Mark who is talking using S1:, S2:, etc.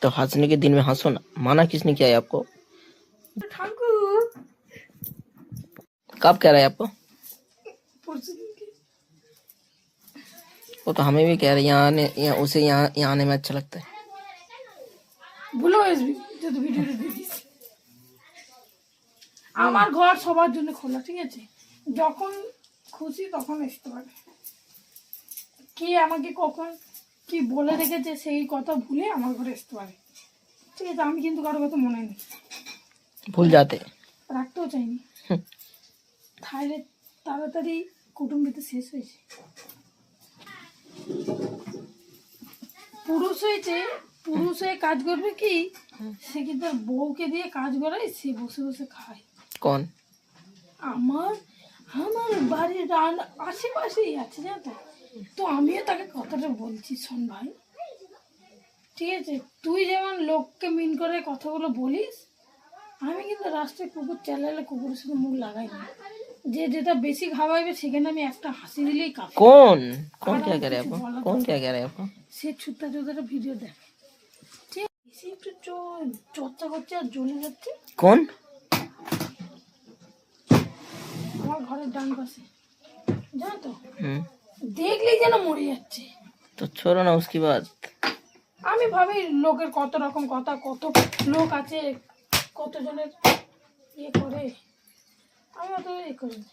S1: तो हंसने के दिन में हंसो ना, माना किसने किया है आपको?
S2: ठाकुर
S1: कब कह रहा है आपको?
S2: परसों दिन के
S1: वो तो हमें भी कह रहे हैं, उसे यहाँ आने में अच्छा लगता है।
S2: বলে আসবি যদি ভিডিওটা দেখিস। আমার ঘর সবার জন্য খোলা, ঠিক আছে? যখন খুশি তখন আসতে পারে। কে আমাকে কখন কি বলে রেখেছে সেই কথা ভুলে আমার ঘরে আসতে পারে, ঠিক আছে? আমি কিন্তু কারো কথা মনে নেই,
S1: भूल जाते हैं।
S2: রাখতেও চাইনি। তাহলে তাড়াতাড়ি কুটুম্বিতে শেষ হয়েছে। পুরুষ হয়েছে, পুরুষ হয়ে কাজ করবে কি, সে কিন্তু তার বউকে দিয়ে কাজ করায়, সে বসে বসে খায়।
S1: कौन?
S2: আমার আমার বাড়ির আশেপাশেই আছে, জানো তো? তো আমিও তাকে কথাটা বলছি, শোন ভাই, ঠিক আছে? তুই যেমন লোককে মিন করে কথাগুলো বলিস, আমি কিন্তু রাস্তায় কুকুর চালালে কুকুরের সাথে মুখ লাগাই না। যে যেটা বেশি খাওয়াইবে সেখানে আমি একটা হাসি দিলেই কাঁপি।
S1: कौन कौन क्या कह रहे हैं आपको? कौन क्या कह रहे हैं आपको?
S2: সে ছুটটা চোদ্দাটা ভিডিও দেখে, ঠিক আছে? সে একটু চর্চা করছে আর জ্বলে যাচ্ছে।
S1: कौन?
S2: আমার ঘরের ডান পাশে, জানো তো?
S1: हम्म,
S2: দেখলেই যেন মরে যাচ্ছে।
S1: तो छोड़ो ना उसकी बात।
S2: আমি ভাবি লোকের কত রকম কথা, কত লোক আছে, কতজনের ইয়ে করে, আমি অত ইয়ে করি না।